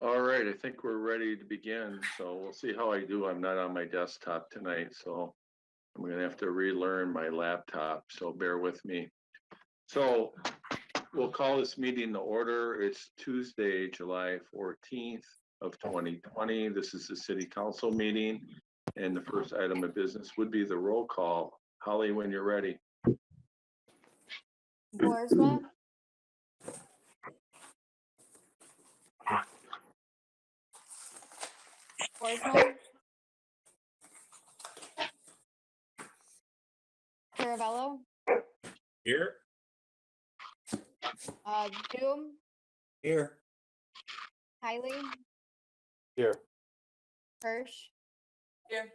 All right, I think we're ready to begin. So we'll see how I do. I'm not on my desktop tonight, so I'm gonna have to relearn my laptop, so bear with me. So we'll call this meeting to order. It's Tuesday, July 14th of 2020. This is the city council meeting. And the first item of business would be the roll call. Holly, when you're ready. Boersma, Caravello, Here. Doom, Here. Hiley, Here. Hirsch, Here.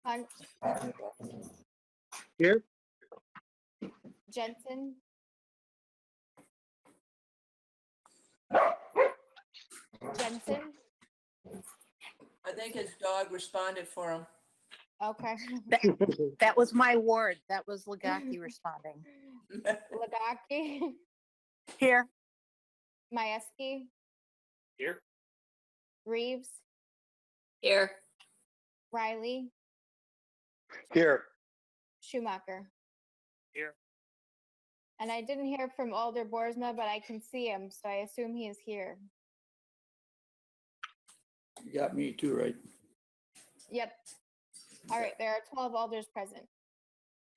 Hunt, Here. Jensen, I think his dog responded for him. okay. That was my ward. That was Lagaki responding. Ladaki, Here. Majewski, Here. Reeves, Here. Riley, Here. Schumacher. Here. And I didn't hear from Alder Boersma, but I can see him, so I assume he is here. You got me too, right? Yep. All right, there are 12 alders present.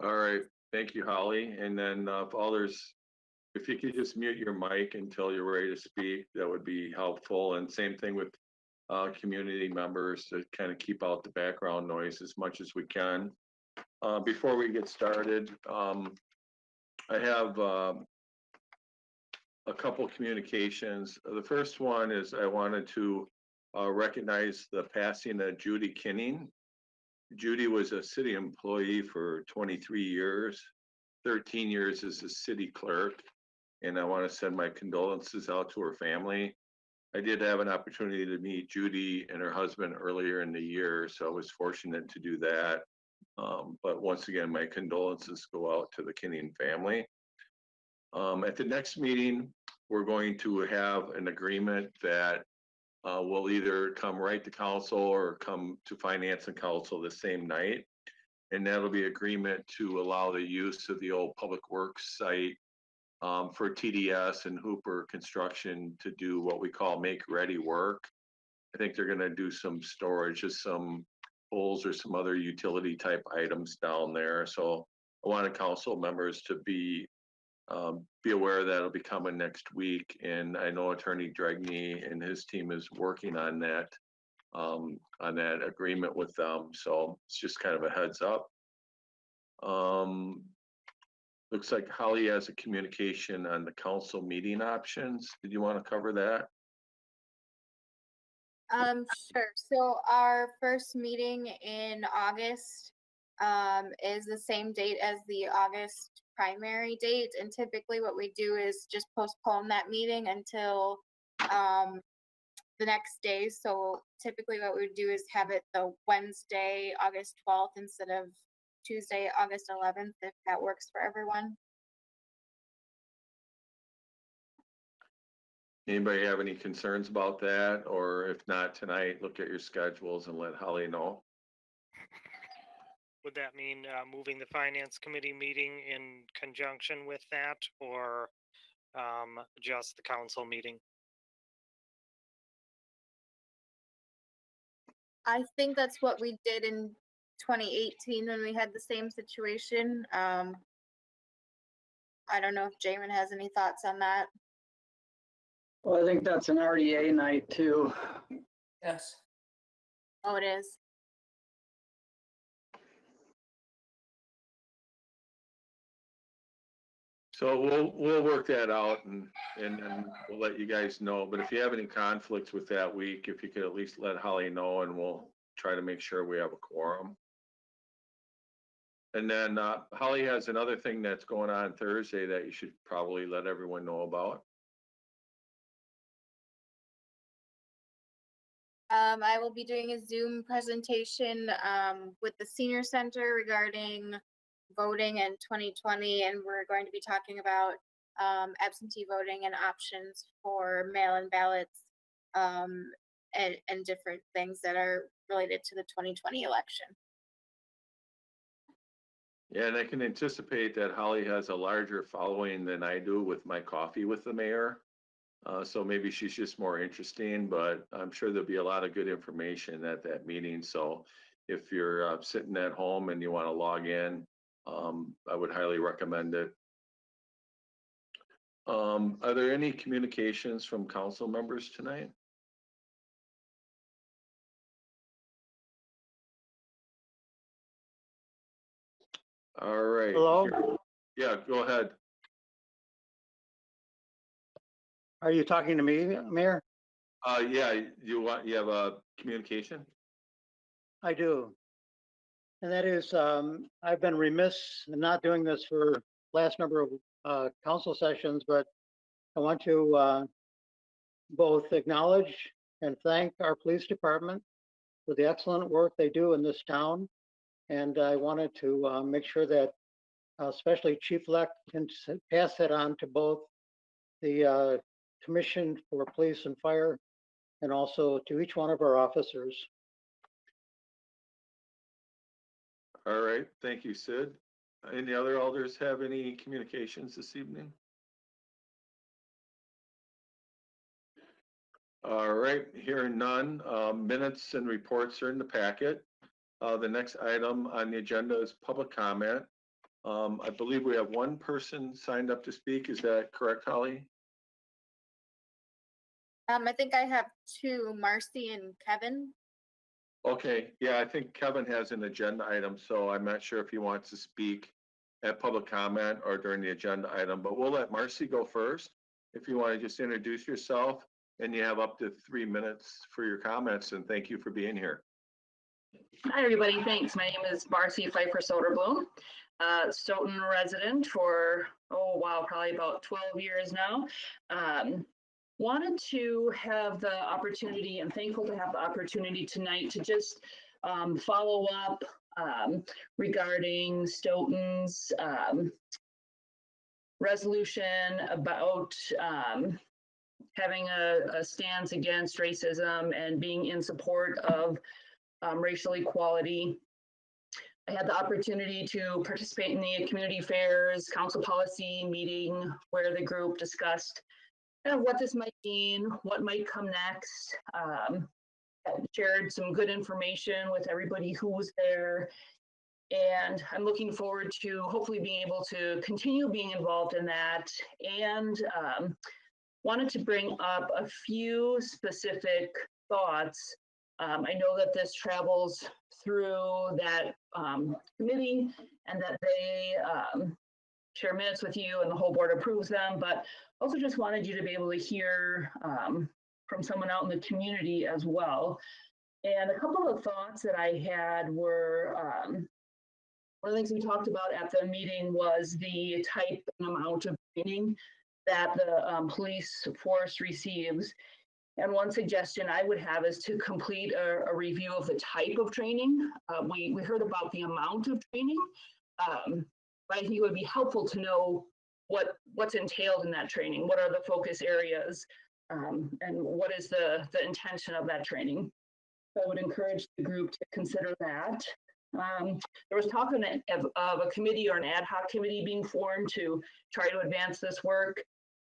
All right, thank you, Holly. And then if you could just mute your mic until you're ready to speak, that would be helpful. And same thing with community members to kind of keep out the background noise as much as we can. Before we get started, I have a couple communications. The first one is I wanted to recognize the passing of Judy Kinning. Judy was a city employee for 23 years, 13 years as a city clerk, and I want to send my condolences out to her family. I did have an opportunity to meet Judy and her husband earlier in the year, so I was fortunate to do that. But once again, my condolences go out to the Kinning family. At the next meeting, we're going to have an agreement that will either come right to council or come to finance and council the same night. And that'll be agreement to allow the use of the old public works site for TDS and Hooper Construction to do what we call make ready work. I think they're gonna do some storage of some poles or some other utility type items down there. So I wanted council members to be aware that it'll be coming next week. And I know Attorney Dregney and his team is working on that agreement with them. So it's just kind of a heads up. Looks like Holly has a communication on the council meeting options. Did you want to cover that? Sure. So our first meeting in August is the same date as the August primary date. And typically what we do is just postpone that meeting until the next day. So typically what we would do is have it the Wednesday, August 12th instead of Tuesday, August 11th, if that works for everyone. Anybody have any concerns about that? Or if not tonight, look at your schedules and let Holly know. Would that mean moving the finance committee meeting in conjunction with that, or just the council meeting? I think that's what we did in 2018 when we had the same situation. I don't know if Jamin has any thoughts on that. Well, I think that's an RDA night too. Yes. Oh, it is. So we'll work that out and then we'll let you guys know. But if you have any conflicts with that week, if you could at least let Holly know, and we'll try to make sure we have a quorum. And then Holly has another thing that's going on Thursday that you should probably let everyone know about. I will be doing a Zoom presentation with the senior center regarding voting in 2020, and we're going to be talking about absentee voting and options for mail-in ballots and different things that are related to the 2020 election. Yeah, and I can anticipate that Holly has a larger following than I do with my coffee with the mayor. So maybe she's just more interesting, but I'm sure there'll be a lot of good information at that meeting. So if you're sitting at home and you want to log in, I would highly recommend it. Are there any communications from council members tonight? All right. Hello? Yeah, go ahead. Are you talking to me, Mayor? Yeah, you have a communication? I do. And that is, I've been remiss in not doing this for last number of council sessions, but I want to both acknowledge and thank our police department for the excellent work they do in this town. And I wanted to make sure that especially Chief-elect can pass that on to both the Commission for Police and Fire and also to each one of our officers. All right, thank you, Sid. Any other alders have any communications this evening? All right, hearing none. Minutes and reports are in the packet. The next item on the agenda is public comment. I believe we have one person signed up to speak. Is that correct, Holly? I think I have two, Marcy and Kevin. Okay, yeah, I think Kevin has an agenda item, so I'm not sure if he wants to speak at public comment or during the agenda item, but we'll let Marcy go first. If you want to just introduce yourself, and you have up to 3 minutes for your comments, and thank you for being here. Hi, everybody. Thanks. My name is Marcy Pfeiffer Soderblom, Stoughton resident for, oh, wow, probably about 12 years now. Wanted to have the opportunity and thankful to have the opportunity tonight to just follow up regarding Stoughton's resolution about having a stance against racism and being in support of racial equality. I had the opportunity to participate in the community affairs council policy meeting where the group discussed what this might mean, what might come next, shared some good information with everybody who was there. And I'm looking forward to hopefully being able to continue being involved in that, and wanted to bring up a few specific thoughts. I know that this travels through that committee and that they share minutes with you and the whole board approves them, but also just wanted you to be able to hear from someone out in the community as well. And a couple of thoughts that I had were, one of the things we talked about at the meeting was the type and amount of training that the police force receives. And one suggestion I would have is to complete a review of the type of training. We heard about the amount of training, but I think it would be helpful to know what's entailed in that training. What are the focus areas, and what is the intention of that training? So I would encourage the group to consider that. There was talk of a committee or an ad hoc committee being formed to try to advance this work.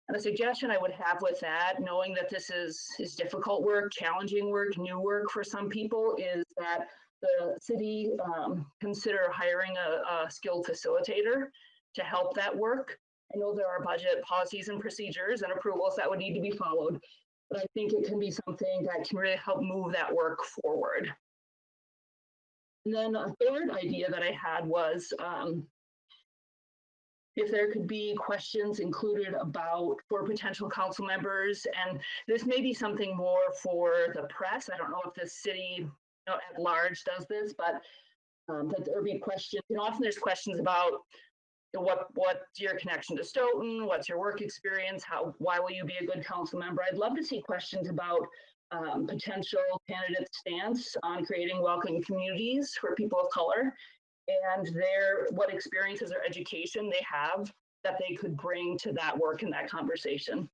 And the suggestion I would have with that, knowing that this is difficult work, challenging work, new work for some people, is that the city consider hiring a skilled facilitator to help that work. I know there are budget policies and procedures and approvals that would need to be followed, but I think it can be something that can really help move that work forward. And then a third idea that I had was if there could be questions included for potential council members, and this may be something more for the press. I don't know if the city at large does this, but that there be questions. Often there's questions about what's your connection to Stoughton? What's your work experience? Why will you be a good council member? I'd love to see questions about potential candidate stance on creating welcoming communities for people of color and what experiences or education they have that they could bring to that work and that conversation.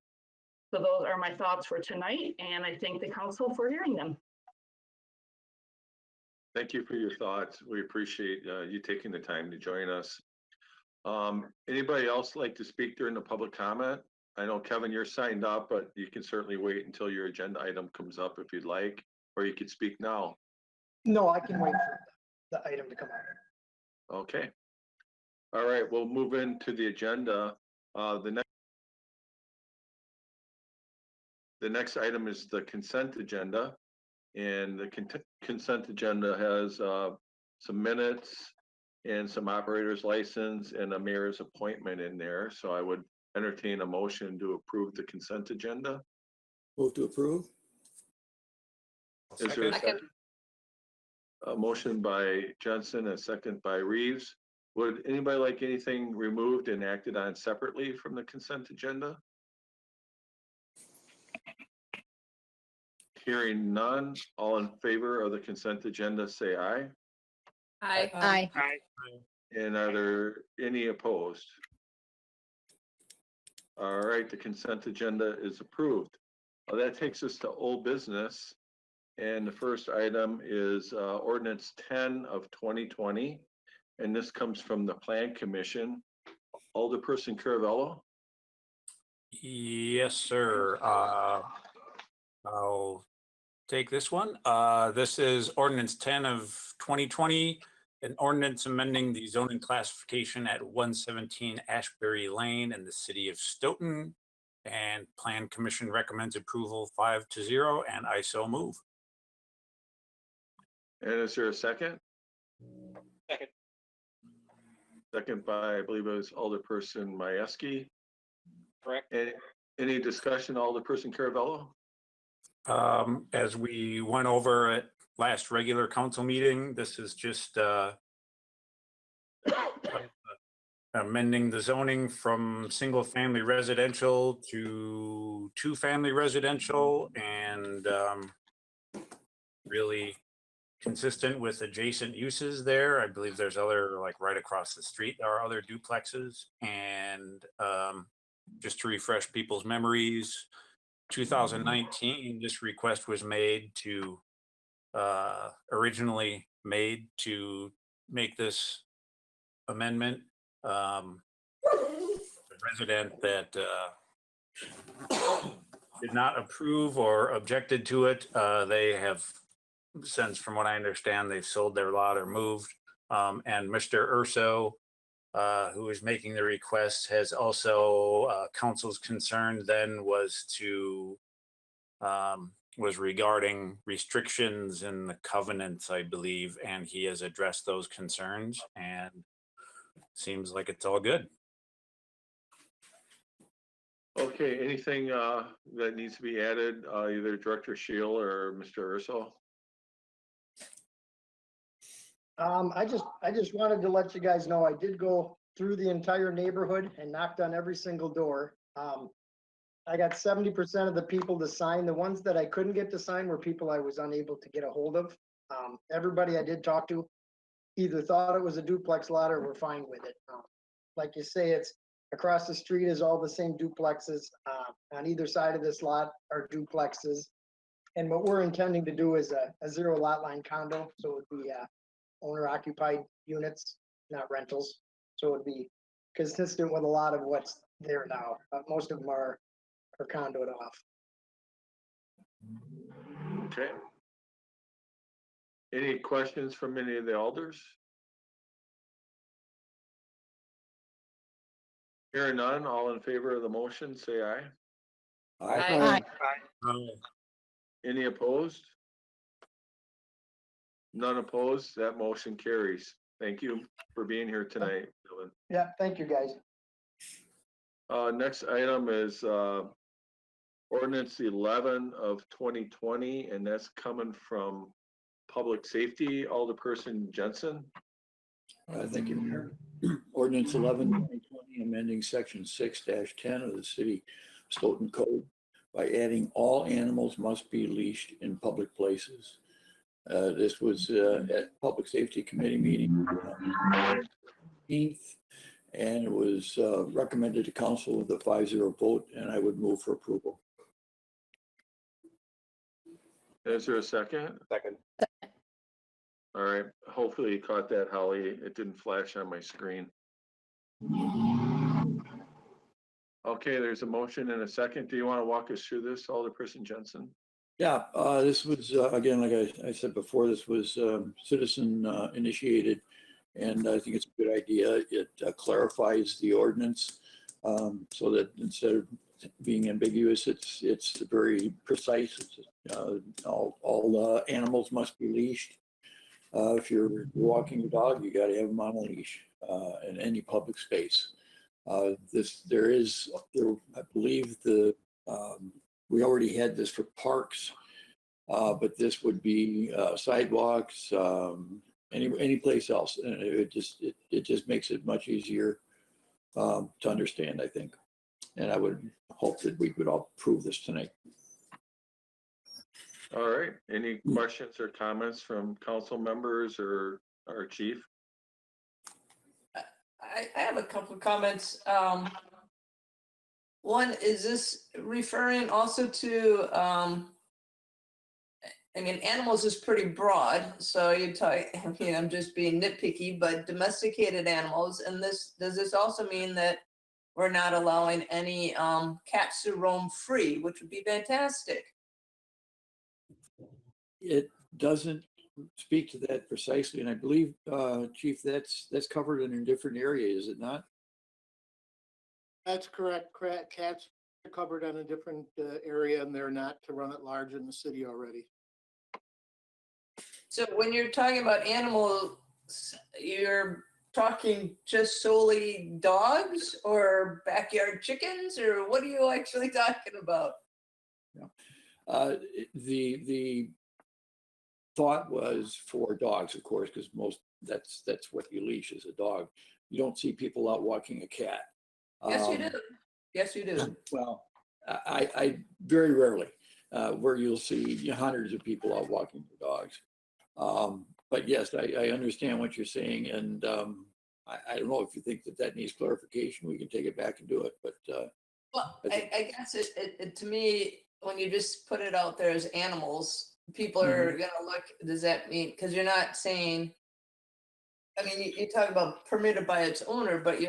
So those are my thoughts for tonight, and I thank the council for hearing them. Thank you for your thoughts. We appreciate you taking the time to join us. Anybody else like to speak during the public comment? I know, Kevin, you're signed up, but you can certainly wait until your agenda item comes up if you'd like, or you could speak now. No, I can wait for the item to come out. Okay. All right, we'll move into the agenda. The next item is the consent agenda. And the consent agenda has some minutes and some operator's license and a mayor's appointment in there. So I would entertain a motion to approve the consent agenda. Move to approve. Is there a second? A motion by Jensen, a second by Reeves. Would anybody like anything removed and acted on separately from the consent agenda? Hearing none, all in favor of the consent agenda, say aye. Aye. Aye. And are there any opposed? All right, the consent agenda is approved. That takes us to old business. And the first item is Ordinance 10 of 2020. And this comes from the Plan Commission. Alderperson Caravello. Yes, sir. I'll take this one. This is Ordinance 10 of 2020, an ordinance amending the zoning classification at 117 Ashbury Lane in the city of Stoughton. And Plan Commission recommends approval 5-0, and I so move. And is there a second? Second. Second by, I believe it was Alderperson Majewski. Correct. Any discussion, Alderperson Caravello? As we went over at last regular council meeting, this is just amending the zoning from single-family residential to two-family residential, and really consistent with adjacent uses there. I believe there's other, like right across the street, there are other duplexes. And just to refresh people's memories, 2019, this request was made to, originally made to make this amendment. The resident that did not approve or objected to it, they have since, from what I understand, they've sold their lot or moved. And Mr. Urso, who is making the request, has also, council's concern then was regarding restrictions in the covenants, I believe, and he has addressed those concerns, and seems like it's all good. Okay, anything that needs to be added, either Director Shield or Mr. Urso? I just wanted to let you guys know, I did go through the entire neighborhood and knocked on every single door. I got 70% of the people to sign. The ones that I couldn't get to sign were people I was unable to get a hold of. Everybody I did talk to either thought it was a duplex lot or were fine with it. Like you say, it's across the street is all the same duplexes. On either side of this lot are duplexes. And what we're intending to do is a zero lot line condo. So it would be owner occupied units, not rentals. So it would be consistent with a lot of what's there now. Most of them are condoed off. Okay. Any questions from any of the alders? Hearing none, all in favor of the motion, say aye. Aye. Any opposed? None opposed, that motion carries. Thank you for being here tonight, Dylan. Yeah, thank you, guys. Next item is Ordinance 11 of 2020, and that's coming from Public Safety, Alderperson Jensen. Thank you, Mayor. Ordinance 11/2020, amending section 6-10 of the city Stoughton Code by adding all animals must be leashed in public places. This was at Public Safety Committee meeting, and it was recommended to council with a 5-0 vote, and I would move for approval. Is there a second? Second. All right, hopefully you caught that, Holly. It didn't flash on my screen. Okay, there's a motion and a second. Do you want to walk us through this, Alderperson Jensen? Yeah, this was, again, like I said before, this was citizen initiated, and I think it's a good idea. It clarifies the ordinance so that instead of being ambiguous, it's very precise. It's, all animals must be leashed. If you're walking your dog, you got to have them on a leash in any public space. I believe we already had this for parks, but this would be sidewalks, any place else, and it just makes it much easier to understand, I think. And I would hope that we could all approve this tonight. All right, any questions or comments from council members or our chief? I have a couple of comments. One, is this referring also to, I mean, animals is pretty broad, so you talk, I mean, I'm just being nitpicky, but domesticated animals, and does this also mean that we're not allowing any cats to roam free, which would be fantastic? It doesn't speak to that precisely, and I believe, Chief, that's covered in a different area, is it not? That's correct. Cats are covered on a different area, and they're not to run at large in the city already. So when you're talking about animals, you're talking just solely dogs or backyard chickens, or what are you actually talking about? Yeah. The thought was for dogs, of course, because that's what you leash is a dog. You don't see people out walking a cat. Yes, you do. Yes, you do. Well, I very rarely, where you'll see hundreds of people out walking their dogs. But yes, I understand what you're saying, and I don't know if you think that needs clarification. We can take it back and do it, but well, I guess it to me, when you just put it out there as animals, people are gonna look. Does that mean, because you're not saying? I mean, you talk about permitted by its owner, but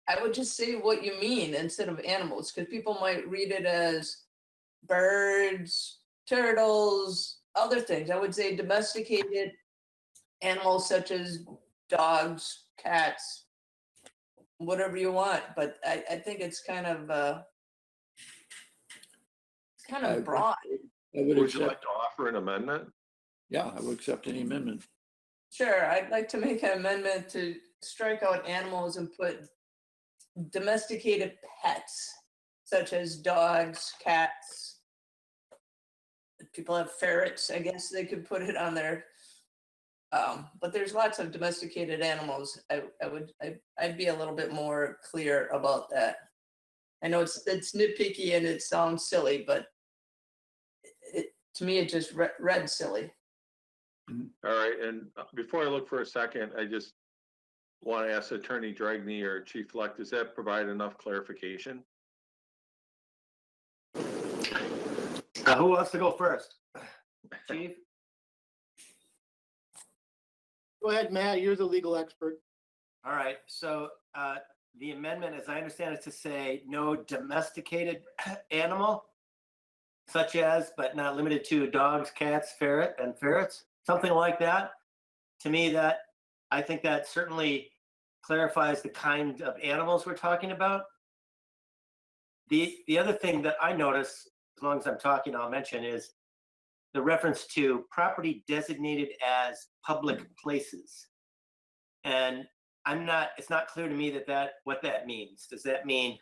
I would just say what you mean instead of animals, because people might read it as birds, turtles, other things. I would say domesticated animals such as dogs, cats, whatever you want. But I think it's kind of broad. Would you like to offer an amendment? Yeah, I would accept any amendment. Sure, I'd like to make an amendment to strike out animals and put domesticated pets, such as dogs, cats. People have ferrets, I guess they could put it on there. But there's lots of domesticated animals. I'd be a little bit more clear about that. I know it's nitpicky and it sounds silly, but to me, it just read silly. All right, and before I look for a second, I just want to ask Attorney Dragney or Chief Leck, does that provide enough clarification? Who wants to go first? Chief? Go ahead, Matt. You're the legal expert. All right, so the amendment, as I understand it, to say no domesticated animal, such as, but not limited to dogs, cats, ferrets, something like that. To me, I think that certainly clarifies the kind of animals we're talking about. The other thing that I notice, as long as I'm talking, I'll mention, is the reference to property designated as public places. And it's not clear to me what that means. Does that mean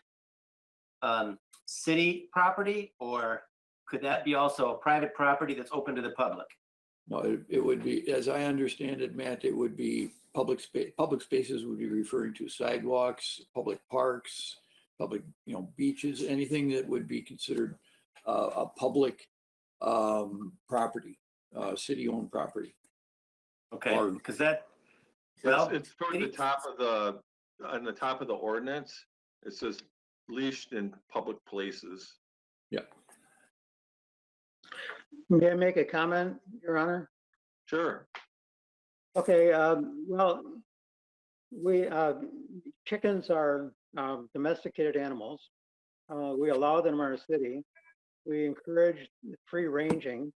city property, or could that be also a private property that's open to the public? No, it would be, as I understand it, Matt, it would be public spaces would be referring to sidewalks, public parks, public, beaches, anything that would be considered a public property, city-owned property. Okay, Or- because that, well, It's toward the top of on the top of the ordinance. It says leashed in public places. May I make a comment, Your Honor? Sure. Okay, well, chickens are domesticated animals. We allow them in our city. We encourage free ranging.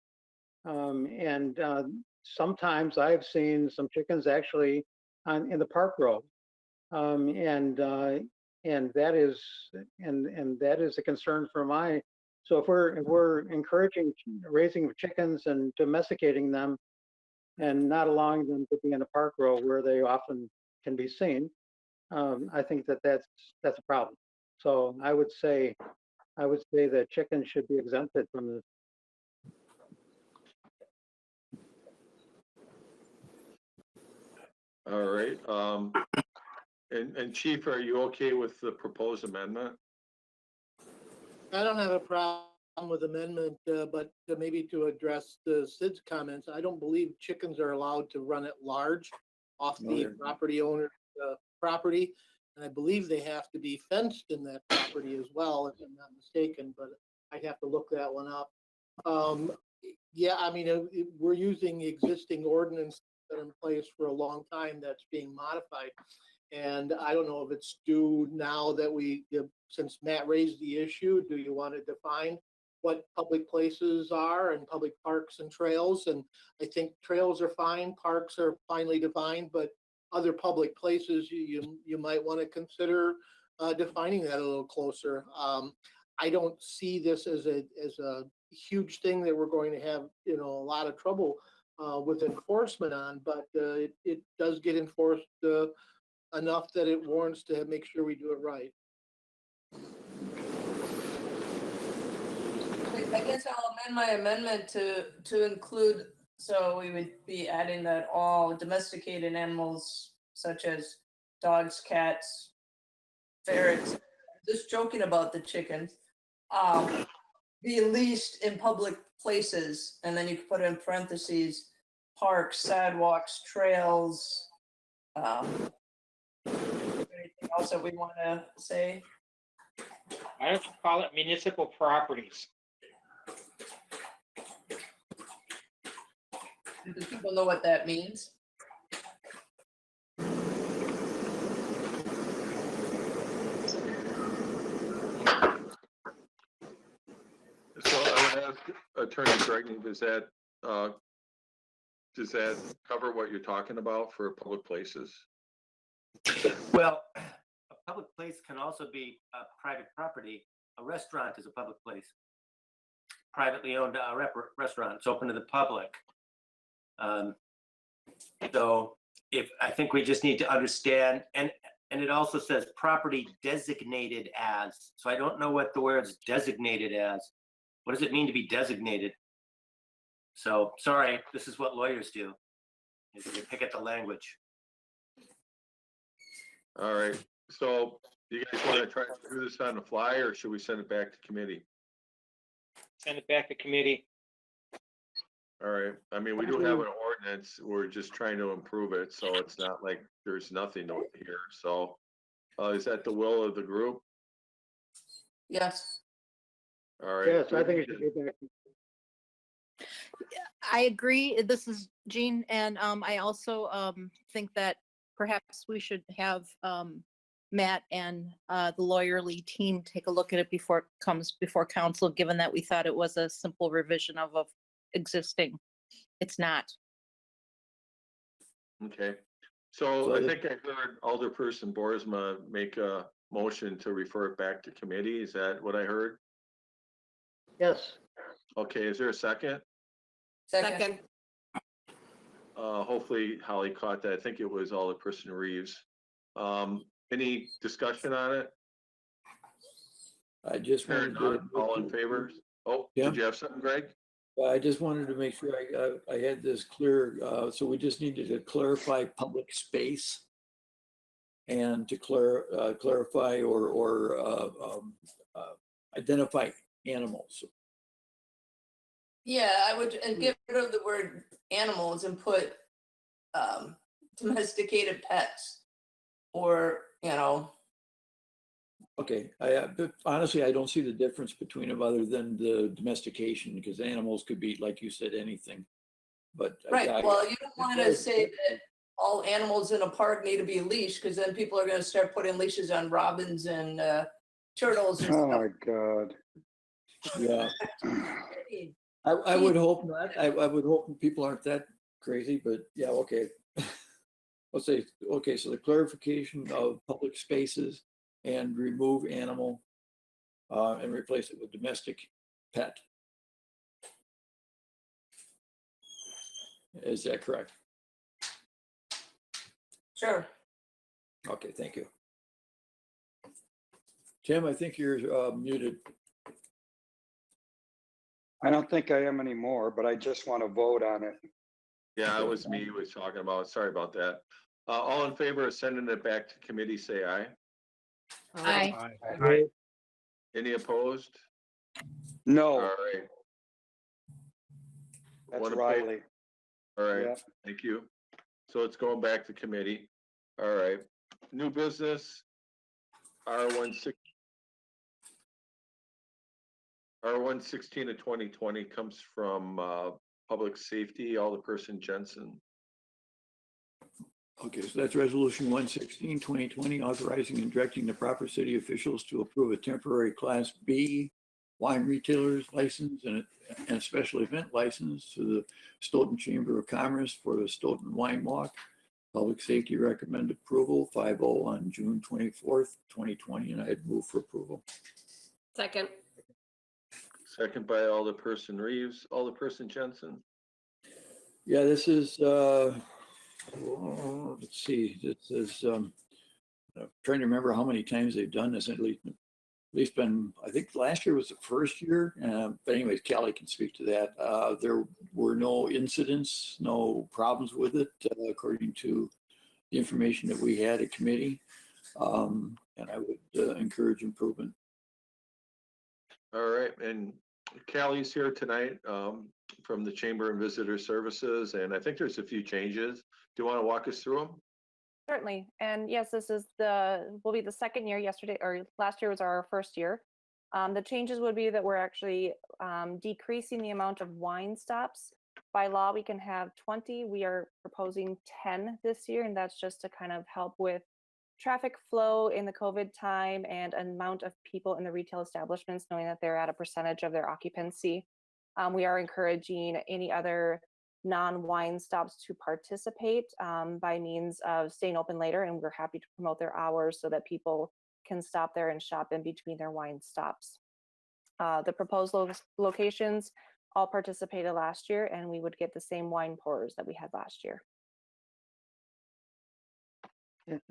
And sometimes I've seen some chickens actually in the park road. And that is a concern for so if we're encouraging raising of chickens and domesticating them and not allowing them to be in a park row where they often can be seen, I think that's a problem. So I would say that chickens should be exempted from this. All right. And Chief, are you okay with the proposed amendment? I don't have a problem with amendment, but maybe to address Sid's comments, I don't believe chickens are allowed to run at large off No, the they're- property owner's property. And I believe they have to be fenced in that property as well, if I'm not mistaken, but I'd have to look that one up. Yeah, I mean, we're using existing ordinance that are in place for a long time that's being modified. And I don't know if it's due now that since Matt raised the issue, do you want to define what public places are and public parks and trails? And I think trails are fine, parks are finely defined, but other public places, you might want to consider defining that a little closer. I don't see this as a huge thing that we're going to have, a lot of trouble with enforcement on, but it does get enforced enough that it warrants to make sure we do it right. I guess I'll amend my amendment to include, so we would be adding that all domesticated animals such as dogs, cats, ferrets, just joking about the chickens, be leased in public places, and then you can put in parentheses, parks, sidewalks, trails. Anything else that we want to say? Why don't you call it municipal properties? Do people know what that means? So I would ask Attorney Gregory, does that cover what you're talking about for public places? well, a public place can also be a private property. A restaurant is a public place. Privately owned restaurant, it's open to the public. So I think we just need to understand, and it also says property designated as, so I don't know what the word's designated as. What does it mean to be designated? So, sorry, this is what lawyers do. You pick at the language. All right. So do you guys want to try to do this on the fly, or should we send it back to committee? Send it back to committee. All right. I mean, we do have an ordinance. We're just trying to improve it, so it's not like there's nothing here. So is that the will of the group? Yes. All right. Yes, I think it should be back. I agree. This is Jean, and I also think that perhaps we should have Matt and the lawyerly team take a look at it before it comes before council, given that we thought it was a simple revision of existing. It's not. Okay. So I think I heard Alderperson Boersma make a motion to refer it back to committee. Is that what I heard? Yes. Okay, is there a second? Second. Hopefully Holly caught that. I think it was Alderperson Reeves. Any discussion on it? I just Hearing wanted none, all in favor? Oh, Yeah. did you have something, Greg? I just wanted to make sure I had this clear. So we just needed to clarify public space and to clarify or identify animals. Yeah, I would get rid of the word animals and put domesticated pets or, Okay, but honestly, I don't see the difference between them other than the domestication, because animals could be, like you said, anything. But right. Well, you don't want to say that all animals in a park need to be leashed, because then people are going to start putting leashes on robins and turtles and Oh stuff. my God. Yeah, I would hope not. I would hope people aren't that crazy, but yeah, okay. Let's say, okay, so the clarification of public spaces and remove animal and replace it with domestic pet. Is that correct? Sure. Okay, thank you. Tim, I think you're muted. I don't think I am anymore, but I just want to vote on it. Yeah, it was me who was talking about it. Sorry about that. All in favor of sending it back to committee, say aye. Aye. Any opposed? No, All right. that's One opposed. Riley. All right, Yeah. thank you. So it's going back to committee. All right. New business, R16 of 2020 comes from Public Safety, Alderperson Jensen. Okay, so that's resolution 116, 2020, authorizing and directing the proper city officials to approve a temporary Class B wine retailer's license and a special event license to the Stoughton Chamber of Commerce for the Stoughton Wine Walk. Public Safety recommend approval 5-0 on June 24th, 2020, and I'd move for approval. Second. Second by Alderperson Reeves, Alderperson Jensen. Yeah, this is, let's see, this is, I'm trying to remember how many times they've done this, at least been, I think last year was the first year, but anyways, Callie can speak to that. There were no incidents, no problems with it, according to the information that we had at committee. And I would encourage improvement. All right, and Callie's here tonight from the Chamber and Visitor Services, and I think there's a few changes. Do you want to walk us through them? Certainly. And yes, this is will be the second year. Last year was our first year. The changes would be that we're actually decreasing the amount of wine stops. By law, we can have 20. We are proposing 10 this year, and that's just to kind of help with traffic flow in the COVID time and amount of people in the retail establishments, knowing that they're at a percentage of their occupancy. We are encouraging any other non-wine stops to participate by means of staying open later, and we're happy to promote their hours so that people can stop there and shop in between their wine stops. The proposed locations all participated last year, and we would get the same wine pourers that we had last year.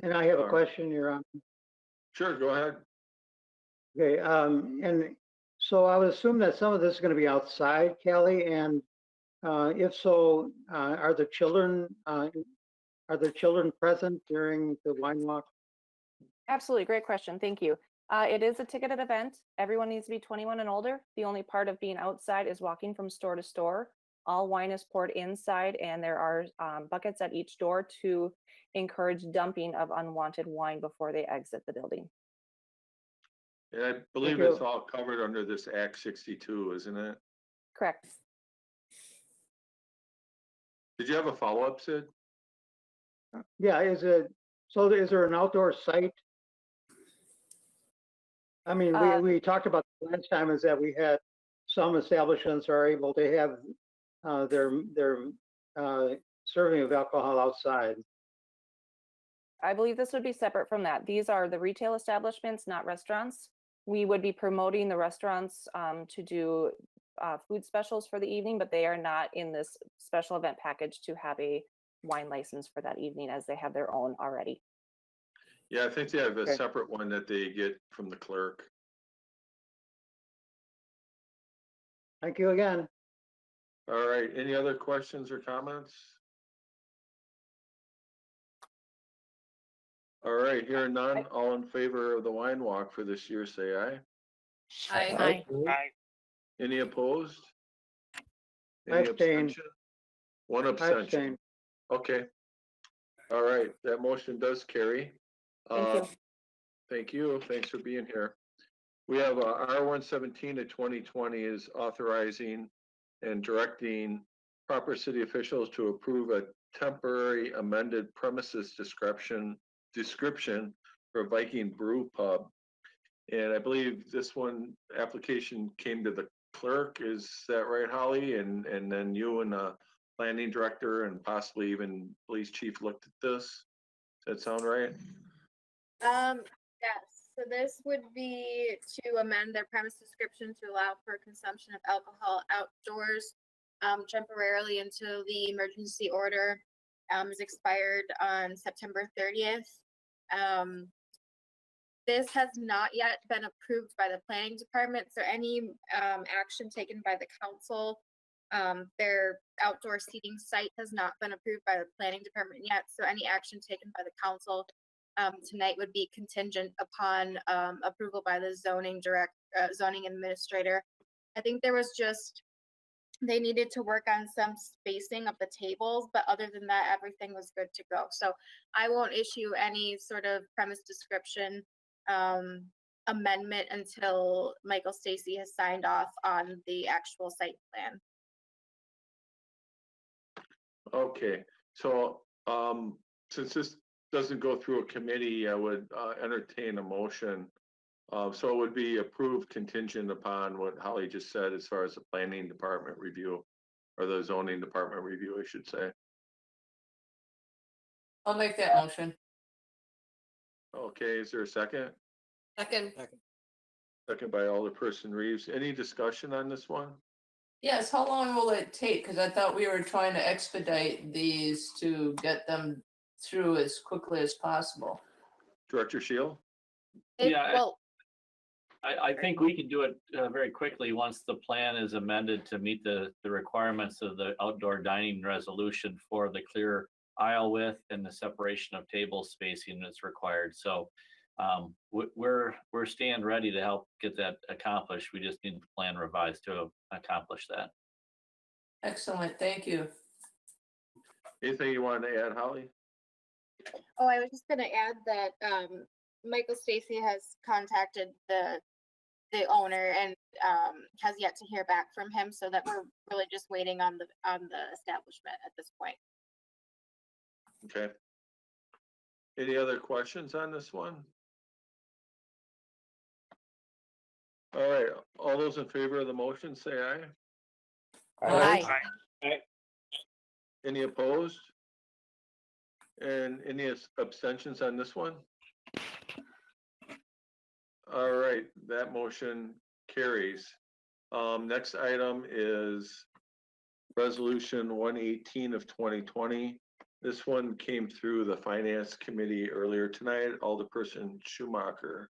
And I have a question, Your Honor. Sure, go ahead. Okay, and so I would assume that some of this is going to be outside, Callie, and if so, are the children present during the wine walk? Absolutely, great question. Thank you. It is a ticketed event. Everyone needs to be 21 and older. The only part of being outside is walking from store to store. All wine is poured inside, and there are buckets at each door to encourage dumping of unwanted wine before they exit the building. And I believe it's all covered under this Act 62, isn't it? Correct. Did you have a follow-up, Sid? Yeah, is there an outdoor site? I mean, we talked about last time is that we had some establishments are able to have their serving of alcohol outside. I believe this would be separate from that. These are the retail establishments, not restaurants. We would be promoting the restaurants to do food specials for the evening, but they are not in this special event package to have a wine license for that evening, as they have their own already. Yeah, I think they have a separate one that they get from the clerk. Thank you again. All right, any other questions or comments? All right, hearing none, all in favor of the wine walk for this year, say aye. Aye. Aye. Any opposed? I Any abstain. abstention? One I abstention. abstain. Okay. All right, that motion does carry. Thank you. Thank you. Thanks for being here. We have R-117 of 2020 is authorizing and directing proper city officials to approve a temporary amended premises description for Viking Brew Pub. And I believe this one application came to the clerk. Is that right, Holly? And then you and the planning director and possibly even police chief looked at this? Does that sound right? Yes, so this would be to amend their premise description to allow for consumption of alcohol outdoors temporarily until the emergency order is expired on September 30th. This has not yet been approved by the planning department, so any action taken by the council, their outdoor seating site has not been approved by the planning department yet, so any action taken by the council tonight would be contingent upon approval by the zoning administrator. I think there was just, they needed to work on some spacing of the tables, but other than that, everything was good to go. So I won't issue any sort of premise description amendment until Michael Stacy has signed off on the actual site plan. Okay, so since this doesn't go through a committee, I would entertain a motion. So it would be approved contingent upon what Holly just said as far as the planning department review or the zoning department review, I should say. I'll make that motion. Okay, is there a second? Second. Second by Alderperson Reeves. Any discussion on this one? Yes, how long will it take? Because I thought we were trying to expedite these to get them through as quickly as possible. Director Shield? Yeah, I think we can do it very quickly once the plan is amended to meet the requirements of the outdoor dining resolution for the clear aisle width and the separation of table spacing that's required. So we're staying ready to help get that accomplished. We just need the plan revised to accomplish that. Excellent, thank you. Anything you wanted to add, Holly? Oh, I was just gonna add that Michael Stacy has contacted the owner and has yet to hear back from him, so that we're really just waiting on the establishment at this point. Okay. Any other questions on this one? All right, all those in favor of the motion, say aye. Aye. Any opposed? And any abstentions on this one? All right, that motion carries. Next item is Resolution 118 of 2020. This one came through the Finance Committee earlier tonight. Alderperson Schumacher.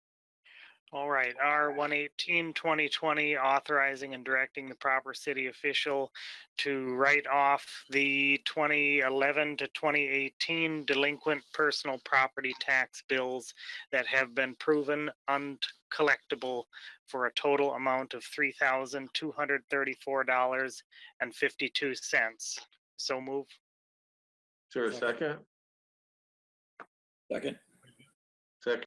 All right, R-118-2020, authorizing and directing the proper city official to write off the 2011 to 2018 delinquent personal property tax bills that have been proven uncollectible for a total amount of $3,234.52. So move. Is there a second? Second. Second,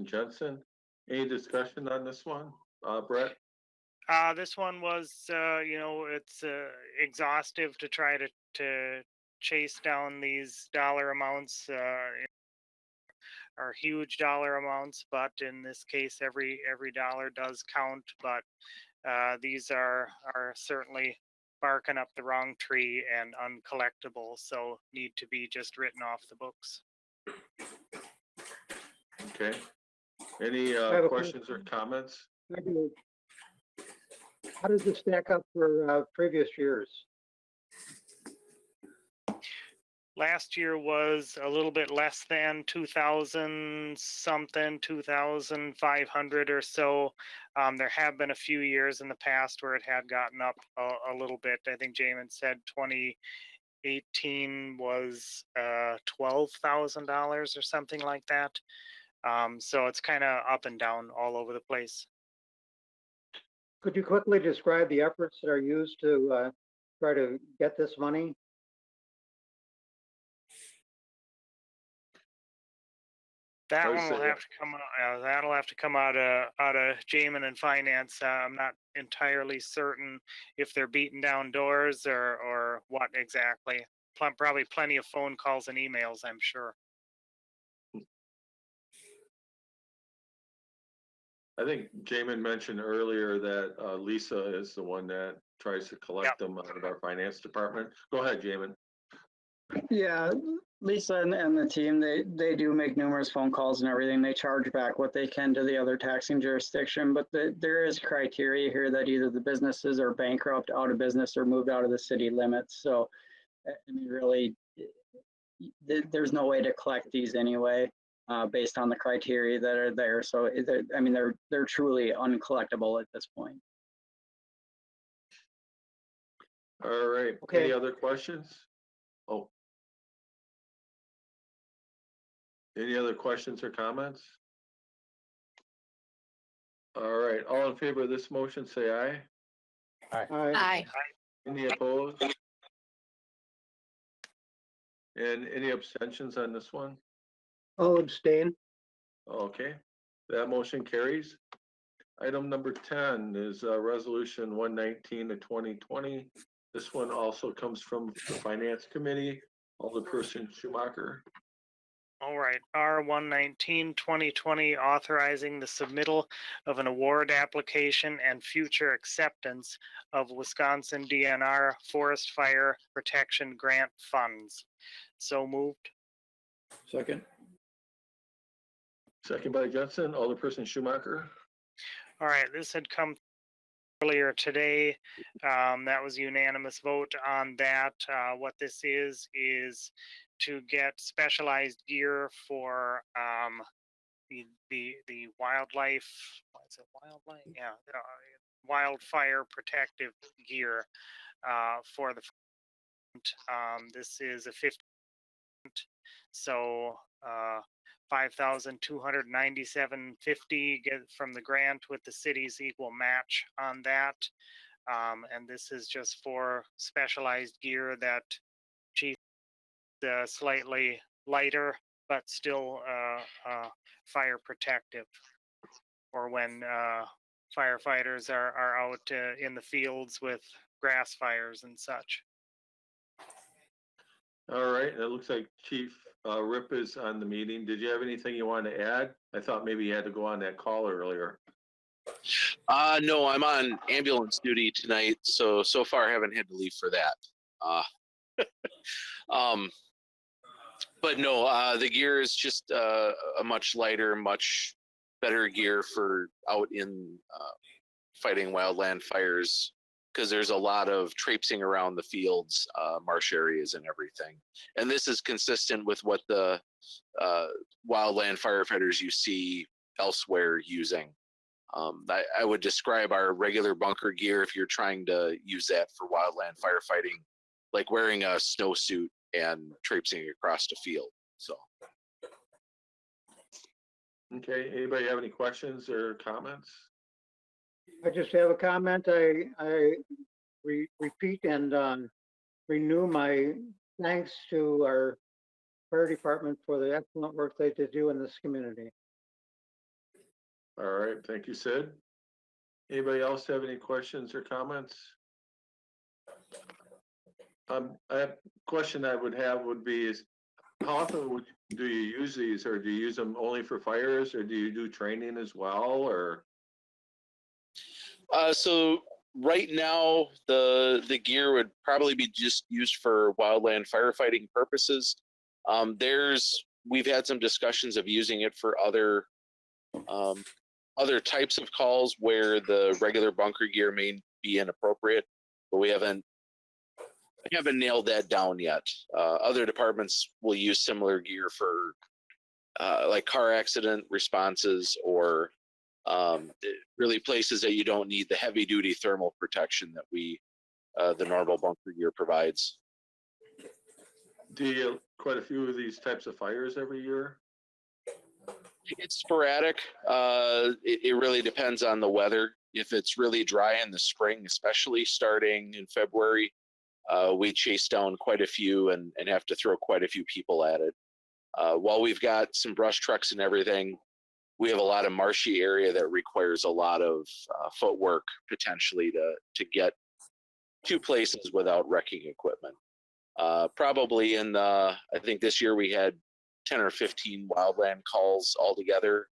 Jensen. Any discussion on this one, Brett? This one was, it's exhaustive to try to chase down these dollar amounts, are huge dollar amounts, but in this case, every dollar does count. But these are certainly barking up the wrong tree and uncollectible, so need to be just written off the books. Okay. Any questions or comments? I do. How does this stack up for previous years? last year was a little bit less than 2,000 something, 2,500 or so. There have been a few years in the past where it had gotten up a little bit. I think Jamin said 2018 was $12,000 or something like that. So it's kind of up and down all over the place. Could you quickly describe the efforts that are used to try to get this money? That I would one will say- have to come out. That'll have to come out of Jamin and Finance. I'm not entirely certain if they're beating down doors or what exactly. Probably plenty of phone calls and emails, I'm sure. I think Jamin mentioned earlier that Lisa is the one that tries to collect them out of our finance department. Go ahead, Jamin. Yeah, Lisa and the team, they do make numerous phone calls and everything. They charge back what they can to the other taxing jurisdiction, but there is criteria here that either the businesses are bankrupt, out of business, or moved out of the city limits. So, I mean, really, there's no way to collect these anyway, based on the criteria that are there. So, I mean, they're truly uncollectible at this point. All right. Okay. Any other questions? Oh. Any other questions or comments? All right. All in favor of this motion, say aye. All right. Aye. Any opposed? And any abstentions on this one? I'll abstain. Okay, that motion carries. Item number 10 is Resolution 119 of 2020. This one also comes from the Finance Committee. Alderperson Schumacher. All right, R-119-2020, authorizing the submittal of an award application and future acceptance of Wisconsin DNR Forest Fire Protection Grant Funds. So moved. Second. Second by Jensen. Alderperson Schumacher. All right, this had come earlier today. That was a unanimous vote on that. What this is to get specialized gear for the wildlife. What is it? Wildlife? Yeah, wildfire protective gear for the. This is a 50. So 5,297.50 get from the grant with the city's equal match on that. And this is just for specialized gear that chief slightly lighter, but still fire protective, or when firefighters are out in the fields with grass fires and such. All right, it looks like Chief Rip is on the meeting. Did you have anything you wanted to add? I thought maybe you had to go on that call earlier. No, I'm on ambulance duty tonight, so far I haven't had to leave for that. But no, the gear is just a much lighter, much better gear for out in fighting wildland fires, because there's a lot of traipsing around the fields, marsh areas and everything. And this is consistent with what the wildland firefighters you see elsewhere using. I would describe our regular bunker gear, if you're trying to use that for wildland firefighting, like wearing a snowsuit and traipsing across the field. So. Okay, anybody have any questions or comments? I just have a comment. I repeat and renew my thanks to our fire department for the excellent work they do in this community. All right, thank you, Sid. Anybody else have any questions or comments? A question I would have would be is, how often do you use these, or do you use them only for fires, or do you do training as well, or? So right now, the gear would probably be just used for wildland firefighting purposes. We've had some discussions of using it for other types of calls where the regular bunker gear may be inappropriate, but we haven't haven't nailed that down yet. Other departments will use similar gear for like car accident responses or really places that you don't need the heavy duty thermal protection that the normal bunker gear provides. Do you quite a few of these types of fires every year? It's sporadic. It really depends on the weather. If it's really dry in the spring, especially starting in February, we chase down quite a few and have to throw quite a few people at it. While we've got some brush trucks and everything, we have a lot of marshy area that requires a lot of footwork potentially to get to places without wrecking equipment. Probably I think this year we had 10 or 15 wildland calls altogether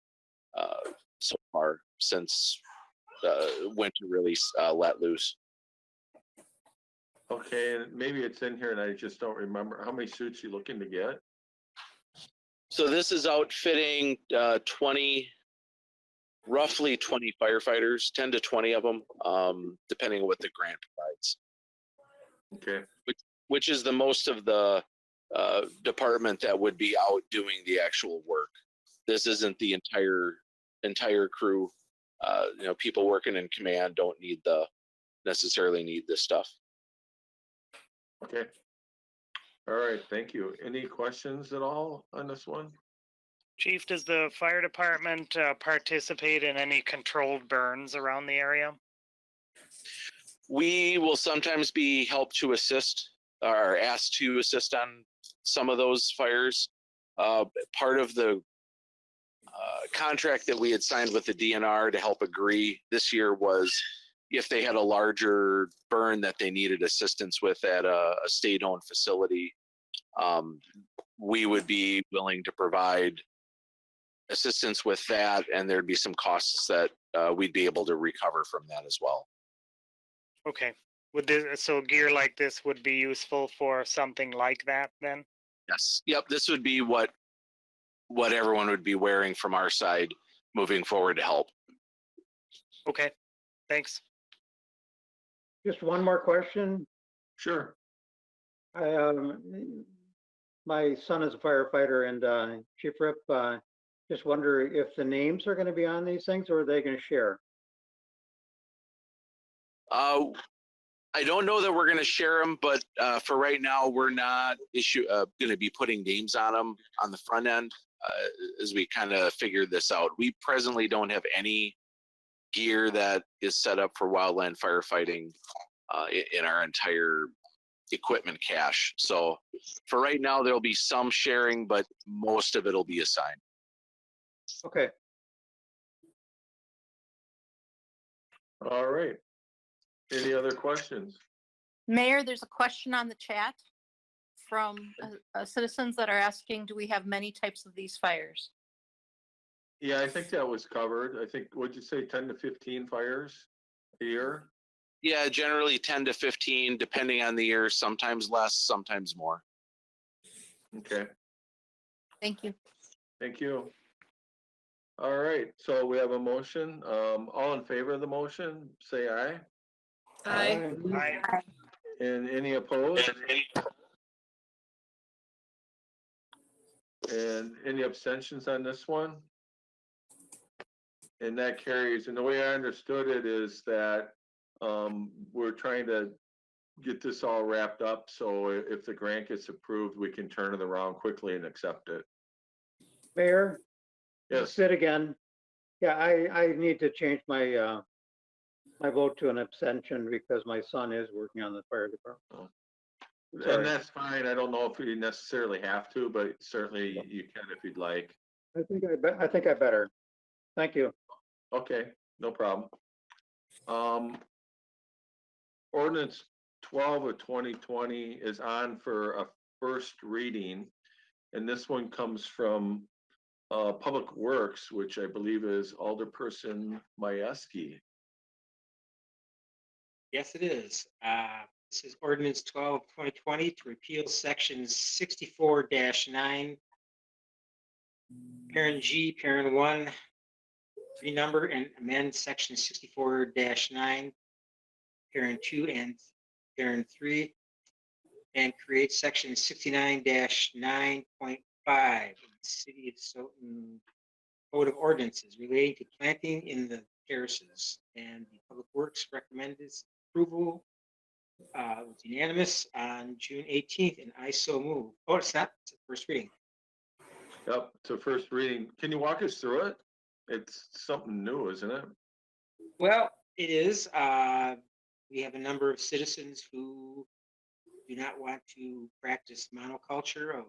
so far since winter really let loose. Okay, and maybe it's in here and I just don't remember. How many suits you looking to get? So this is outfitting roughly 20 firefighters, 10 to 20 of them, depending on what the grant provides. Okay. Which is the most of the department that would be out doing the actual work. This isn't the entire crew. People working in command don't necessarily need this stuff. Okay. All right, thank you. Any questions at all on this one? Chief, does the fire department participate in any controlled burns around the area? We will sometimes be helped to assist or asked to assist on some of those fires. Part of the contract that we had signed with the DNR to help agree this year was if they had a larger burn that they needed assistance with at a state-owned facility, we would be willing to provide assistance with that, and there'd be some costs that we'd be able to recover from that as well. Okay. So gear like this would be useful for something like that then? Yes. Yep. This would be what everyone would be wearing from our side moving forward to help. Okay. Thanks. Just one more question. Sure. My son is a firefighter, and Chief Rip, just wonder if the names are going to be on these things, or are they going to share? I don't know that we're going to share them, but for right now, we're not going to be putting names on them on the front end as we kind of figure this out. We presently don't have any gear that is set up for wildland firefighting in our entire equipment cache. So for right now, there'll be some sharing, but most of it will be assigned. Okay. All right. Any other questions? Mayor, there's a question on the chat from citizens that are asking, do we have many types of these fires? Yeah, I think that was covered. I think, what'd you say, 10 to 15 fires a year? Yeah, generally 10 to 15, depending on the year, sometimes less, sometimes more. Okay, Thank you. thank you. All right, so we have a motion. All in favor of the motion, say aye. Aye. Aye. And any opposed? And any abstentions on this one? And that carries. And the way I understood it is that we're trying to get this all wrapped up. So if the grant gets approved, we can turn it around quickly and accept it. Mayor? Yes. Sid again. Yeah, I need to change my my vote to an abstention because my son is working on the fire department. Sorry. And that's fine. I don't know if we necessarily have to, but certainly you can if you'd like. I think I better. Thank you. Okay, no problem. Ordinance 12 of 2020 is on for a first reading. And this one comes from Public Works, which I believe is Alderperson Majewski. Yes, it is. This is Ordinance 12 of 2020 to repeal Section 64-9, Parent G, Parent 1, renumber and amend Section 64-9, Parent 2 and Parent 3, and create section 69-9.5 of the City of Stoughton Code of Ordinances relating to planting in the terraces. And the Public Works recommended its approval. It was unanimous on June 18th, and I so move. Oh, it's not, it's the first reading. Yep, it's a first reading. Can you walk us through it? It's something new, isn't it? Well, it is. We have a number of citizens who do not want to practice monoculture of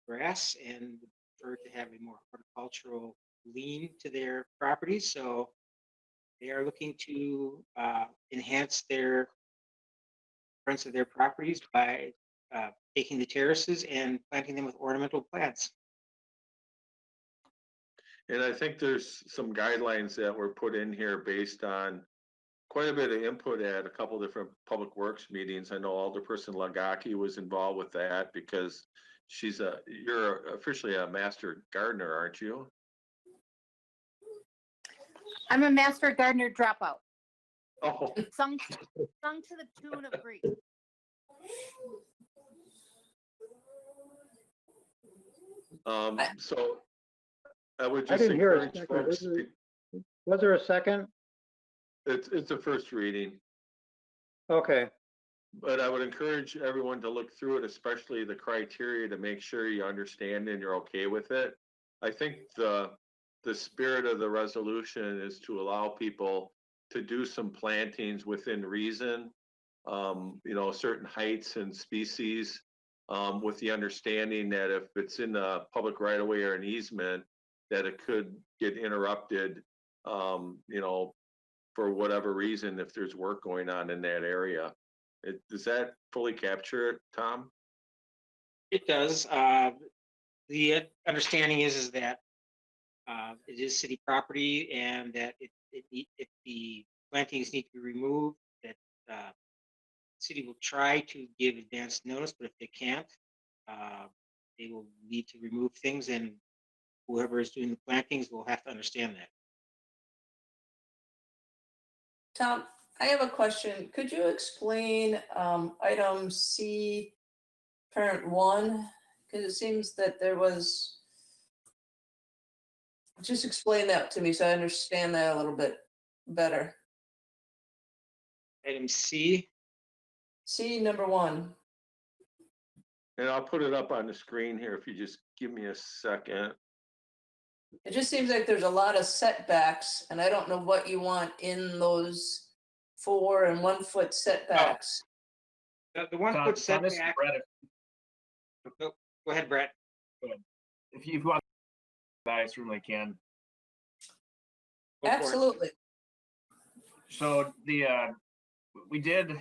grass and prefer to have a more horticultural lean to their properties. So they are looking to enhance their fronts of their properties by taking the terraces and planting them with ornamental plants. And I think there's some guidelines that were put in here based on quite a bit of input at a couple different public works meetings. I know Alderperson Lagaki was involved with that because you're officially a master gardener, aren't you? I'm a master gardener dropout, Oh, sung to the tune of grief. so I would I just didn't hear a encourage second. folks, Was there a second? it's a first reading. Okay, But I would encourage everyone to look through it, especially the criteria, to make sure you understand and you're okay with it. I think the spirit of the resolution is to allow people to do some plantings within reason, certain heights and species, with the understanding that if it's in the public right of way or an easement, that it could get interrupted, for whatever reason, if there's work going on in that area. Does that fully capture it, Tom? It does. The understanding is that it is city property and that if the plantings need to be removed, that city will try to give advance notice, but if they can't, they will need to remove things, and whoever is doing the plantings will have to understand that. Tom, I have a question. Could you explain item C, parent 1? Because it seems that there was, just explain that to me so I understand that a little bit better. Item C. C, number 1. And I'll put it up on the screen here if you just give me a second. It just seems like there's a lot of setbacks, and I don't know what you want in those 4 and 1 foot setbacks. The 1 foot setback. Go ahead, Brett. If you want, I certainly can. Absolutely. So we did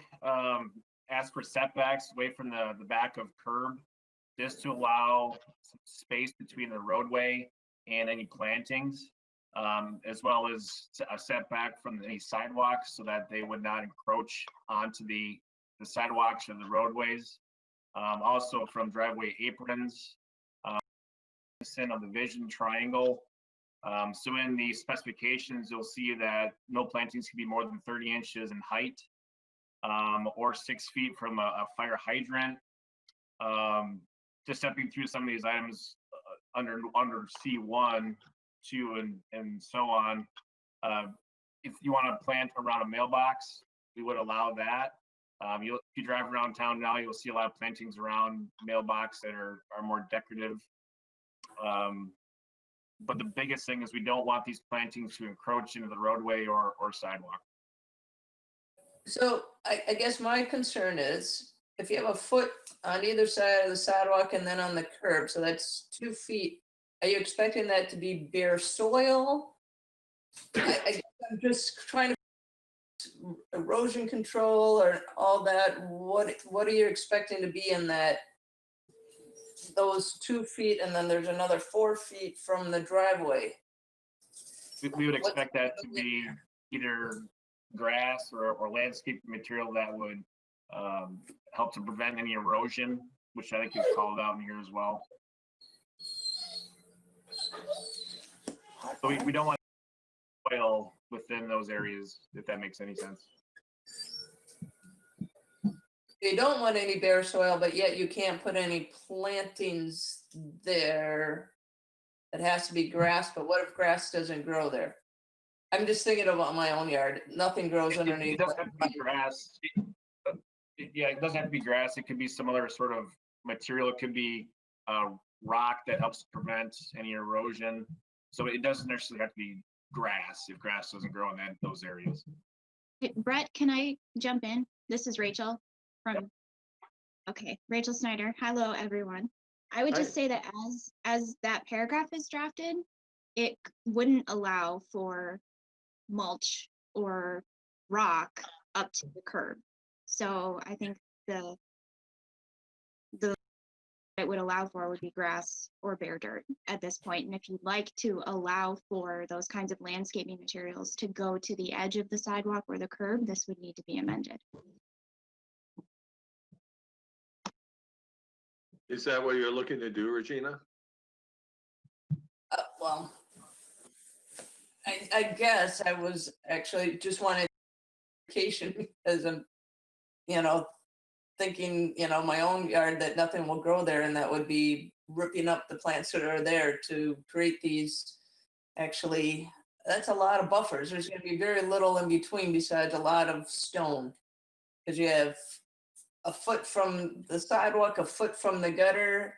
ask for setbacks away from the back of curb, just to allow some space between the roadway and any plantings, as well as a setback from any sidewalks so that they would not encroach onto the sidewalks or the roadways. Also from driveway aprons, on the vision triangle. So in the specifications, you'll see that no plantings can be more than 30 inches in height, or 6 feet from a fire hydrant. Just stepping through some of these items under C1, 2, and so on. If you want to plant around a mailbox, we would allow that. If you drive around town now, you'll see a lot of plantings around mailbox that are more decorative. But the biggest thing is we don't want these plantings to encroach into the roadway or sidewalk. So I guess my concern is if you have a foot on either side of the sidewalk and then on the curb, so that's 2 feet, are you expecting that to be bare soil? I'm just trying to erosion control or all that. What are you expecting to be in those 2 feet, and then there's another 4 feet from the driveway? We would expect that to be either grass or landscape material that would help to prevent any erosion, which I think is called out in here as well. So we don't want soil within those areas, if that makes any sense. You don't want any bare soil, but yet you can't put any plantings there. It has to be grass, but what if grass doesn't grow there? I'm just thinking about my own yard. Nothing grows It underneath. doesn't have to be grass. Yeah, it doesn't have to be grass. It could be some other sort of material. It could be rock that helps prevent any erosion. So it doesn't necessarily have to be grass if grass doesn't grow in those areas. Brett, can I jump in? This is Rachel from, okay, Rachel Snyder. Hello, everyone. I would just say that as that paragraph is drafted, it wouldn't allow for mulch or rock up to the curb. So I think the it would allow for would be grass or bare dirt at this point. And if you'd like to allow for those kinds of landscaping materials to go to the edge of the sidewalk or the curb, this would need to be amended. Is that what you're looking to do, Regina? Well, I guess I was actually just wanted clarification because I'm, thinking, my own yard that nothing will grow there, and that would be ripping up the plants that are there to create these. Actually, that's a lot of buffers. There's going to be very little in between besides a lot of stone, because you have a foot from the sidewalk, a foot from the gutter,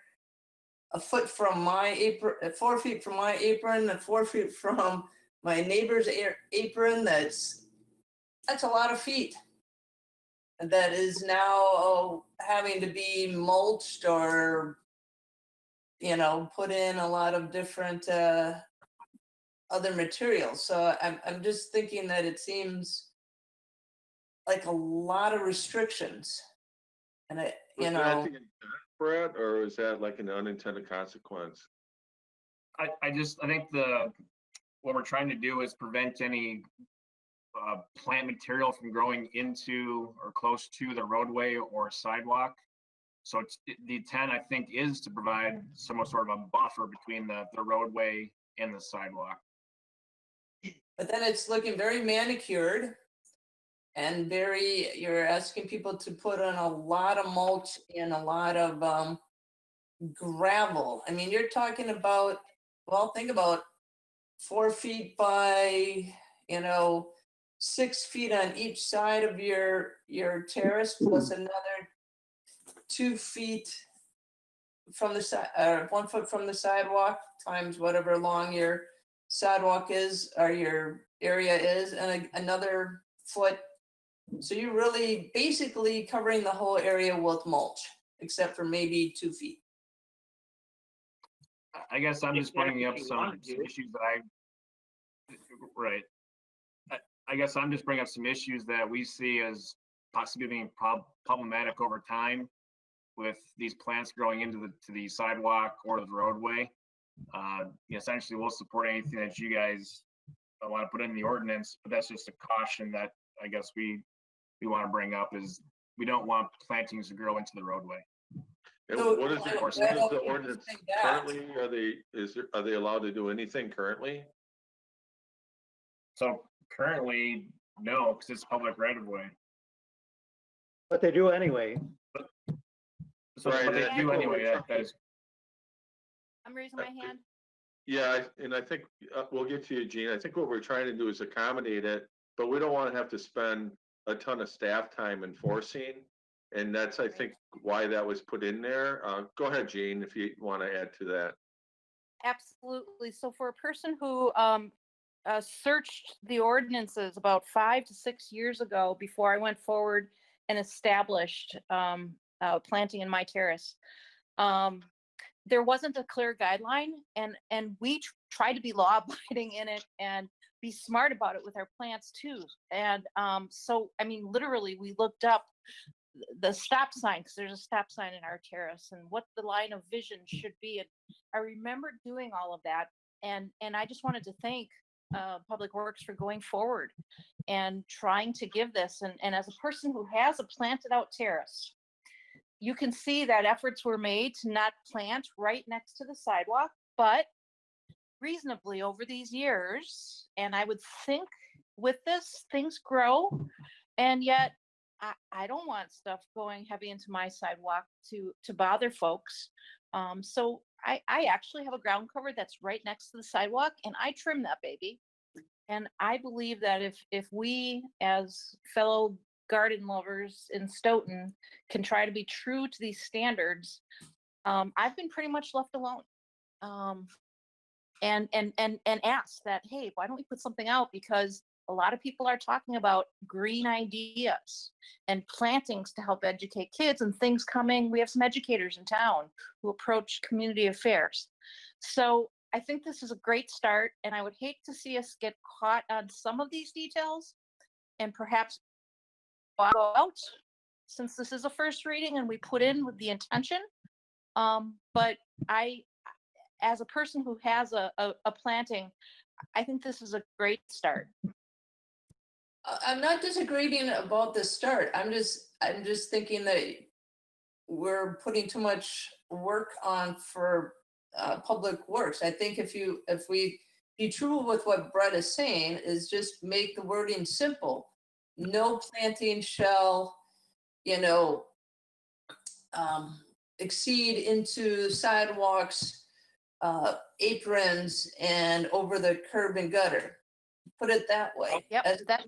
a foot from my apron, 4 feet from my apron, and 4 feet from my neighbor's apron. That's a lot of feet. That is now having to be mulched or, put in a lot of different other materials. So I'm just thinking that it seems like a lot of restrictions. And Was that the intent, Brett, or is that like an unintended consequence? I think what we're trying to do is prevent any plant material from growing into or close to the roadway or sidewalk. So the intent, I think, is to provide some sort of a buffer between the roadway and the sidewalk. But then it's looking very manicured and you're asking people to put on a lot of mulch and a lot of gravel. I mean, you're talking about, well, think about 4 feet by, 6 feet on each side of your terrace, plus another 2 feet from the side, or 1 foot from the sidewalk, times whatever long your sidewalk is or your area is, and another foot. So you're really basically covering the whole area with mulch, except for maybe 2 feet. I guess I'm just bringing up some issues that right. I guess I'm just bringing up some issues that we see as possibly being problematic over time with these plants growing into the sidewalk or the roadway. Essentially, we'll support anything that you guys want to put in the ordinance, but that's just a caution that I guess we want to bring up is we don't want plantings to grow into the roadway. And what is the ordinance currently? Are they allowed to do anything currently? So currently, no, because it's public right of way. But they do anyway. So Right, but they do anyway. That is. I'm raising my hand. Yeah, and I think we'll get to you, Gene. I think what we're trying to do is accommodate it, but we don't want to have to spend a ton of staff time enforcing. And that's, I think, why that was put in there. Go ahead, Gene, if you want to add to that. Absolutely. So for a person who searched the ordinances about 5 to 6 years ago, before I went forward and established planting in my terrace, there wasn't a clear guideline, and we try to be law abiding in it and be smart about it with our plants too. And so, I mean, literally, we looked up the stop sign, because there's a stop sign in our terrace, and what the line of vision should be. And I remember doing all of that, and I just wanted to thank Public Works for going forward and trying to give this. And as a person who has a planted out terrace, you can see that efforts were made to not plant right next to the sidewalk, but reasonably over these years. And I would think with this, things grow, and yet I don't want stuff going heavy into my sidewalk to bother folks. So I actually have a ground cover that's right next to the sidewalk, and I trim that baby. And I believe that if we as fellow garden lovers in Stoughton can try to be true to these standards, I've been pretty much left alone. And ask that, hey, why don't we put something out? Because a lot of people are talking about green ideas and plantings to help educate kids and things coming. We have some educators in town who approach community affairs. So I think this is a great start, and I would hate to see us get caught on some of these details and perhaps go out, since this is a first reading and we put in with the intention. But as a person who has a planting, I think this is a great start. I'm not disagreeing about the start. I'm just thinking that we're putting too much work on for public works. I think if we be true with what Brett is saying, is just make the wording simple. No planting shall, exceed into sidewalks, aprons, and over the curb and gutter. Put it that way. Yep, that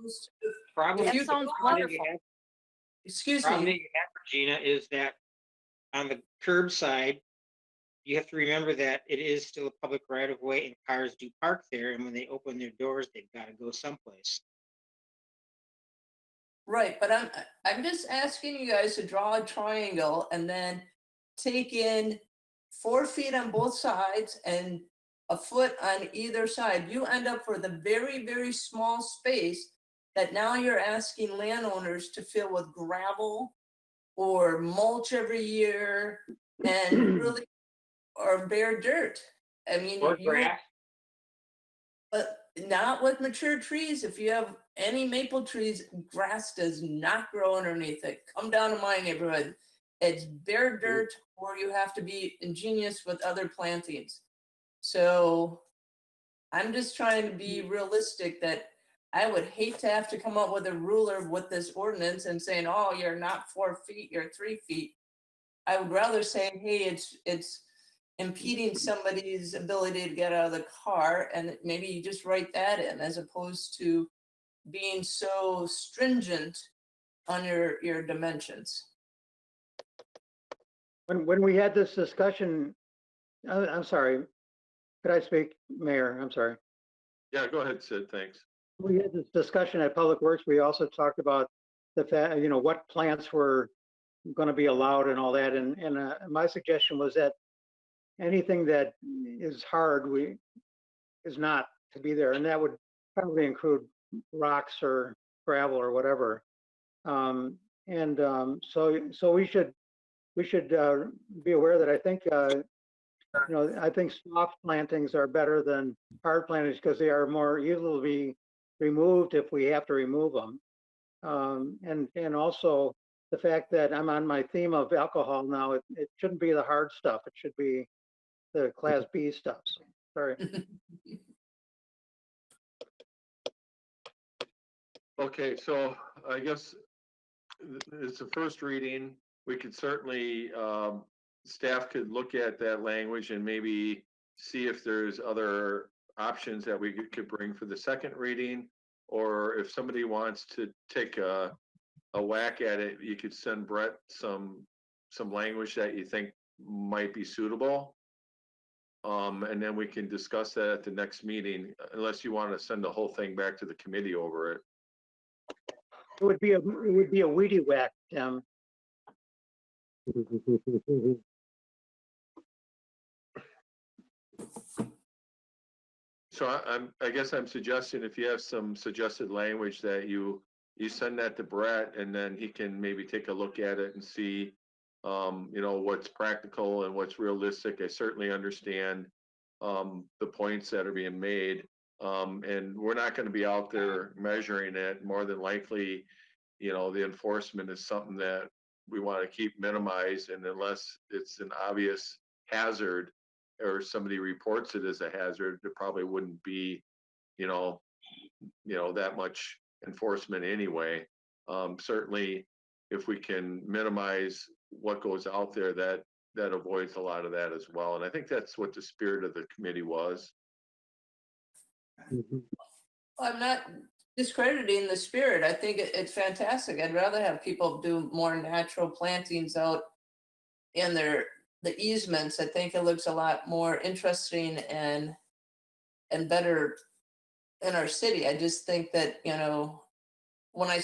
Problem that is- sounds wonderful. Excuse Problem that me. you have, Regina, is that on the curbside, you have to remember that it is still a public right of way and cars do park there. And when they open their doors, they've got to go someplace. Right, but I'm just asking you guys to draw a triangle and then take in 4 feet on both sides and a foot on either side. You end up with a very, very small space that now you're asking landowners to fill with gravel or mulch every year and really, or bare dirt. I mean, Or you would, grass. but not with mature trees. If you have any maple trees, grass does not grow underneath it. Come down to my neighborhood. It's bare dirt, or you have to be ingenious with other plantings. So I'm just trying to be realistic that I would hate to have to come up with a ruler with this ordinance and saying, oh, you're not 4 feet, you're 3 feet. I would rather say, hey, it's impeding somebody's ability to get out of the car, and maybe you just write that in, as opposed to being so stringent on your dimensions. When we had this discussion, I'm sorry, could I speak, Mayor? I'm sorry. Yeah, go ahead, Sid, thanks. We had this discussion at Public Works. We also talked about the fact, what plants were going to be allowed and all that. And my suggestion was that anything that is hard, is not to be there. And that would probably include rocks or gravel or whatever. So we should be aware that I think, I think soft plantings are better than hard plantings because they are more easily removed if we have to remove them. And also the fact that I'm on my theme of alcohol now, it shouldn't be the hard stuff. It should be the Class B stuff. So, sorry. Okay, so I guess it's a first reading. We could certainly, staff could look at that language and maybe see if there's other options that we could bring for the second reading. Or if somebody wants to take a whack at it, you could send Brett some language that you think might be suitable. And then we can discuss that at the next meeting, unless you want to send the whole thing back to the committee over it. It would be a weedy whack, Tim. So I guess I'm suggesting if you have some suggested language that you send that to Brett, and then he can maybe take a look at it and see, what's practical and what's realistic. I certainly understand the points that are being made. And we're not going to be out there measuring it. More than likely, the enforcement is something that we want to keep minimized, and unless it's an obvious hazard or somebody reports it as a hazard, there probably wouldn't be, that much enforcement anyway. Certainly, if we can minimize what goes out there, that avoids a lot of that as well. And I think that's what the spirit of the committee was. I'm not discrediting the spirit. I think it's fantastic. I'd rather have people do more natural plantings out in the easements. I think it looks a lot more interesting and better in our city. I just think that, you know, when I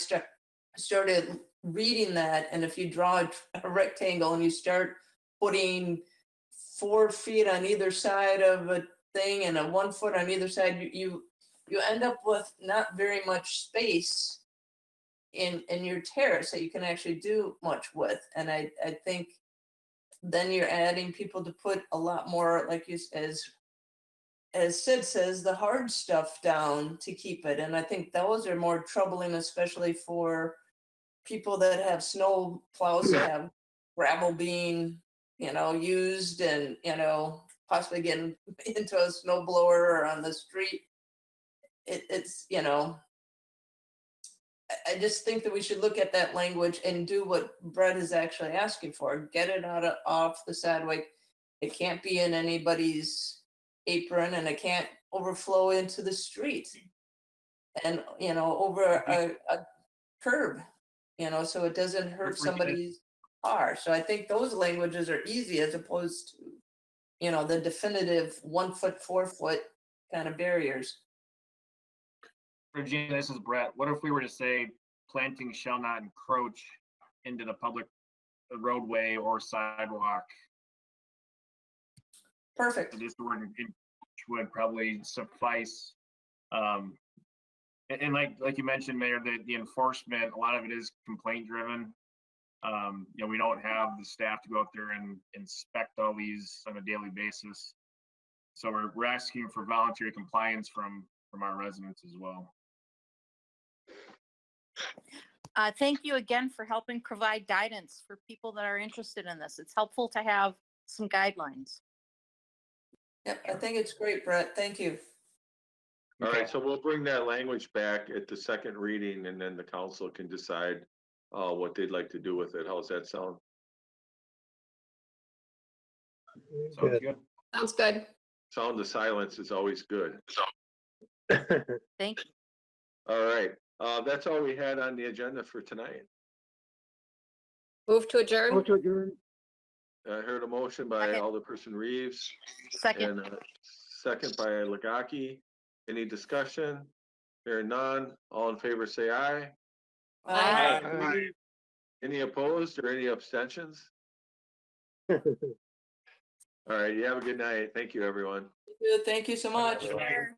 started reading that, and if you draw a rectangle and you start putting 4 feet on either side of a thing and a 1 foot on either side, you end up with not very much space in your terrace that you can actually do much with. And I think then you're adding people to put a lot more, like you, as Sid says, the hard stuff down to keep it. And I think those are more troubling, especially for people that have snow plows that have gravel being, you know, used and, you know, possibly getting into a snow blower or on the street. It's, you know, I just think that we should look at that language and do what Brett is actually asking for. Get it off the sidewalk. It can't be in anybody's apron, and it can't overflow into the street and, you know, over a curb, you know, so it doesn't hurt somebody's car. So I think those languages are easy as opposed to, you know, the definitive 1 foot, 4 foot kind of barriers. Regina, this is Brett. What if we were to say planting shall not encroach into the public roadway or sidewalk? Perfect. Just the word encroach would probably suffice. And like you mentioned, Mayor, the enforcement, a lot of it is complaint driven. You know, we don't have the staff to go out there and inspect all these on a daily basis. So we're asking for voluntary compliance from our residents as well. Thank you again for helping provide guidance for people that are interested in this. It's helpful to have some guidelines. Yep, I think it's great, Brett. Thank you. All right, so we'll bring that language back at the second reading, and then the council can decide what they'd like to do with it. How's that sound? Sounds good. Sounds good. Sound of silence is always good. Thank you. All right, that's all we had on the agenda for tonight. Move to adjourn. Move to adjourn. I heard a motion by Second. Alderperson Reeves. Second. And a second by Legaki. Any discussion? Hearing none. All in favor, say aye. Aye. Any opposed or any abstentions? All right, you have a good night. Thank you, everyone. Thank you so much. Sure.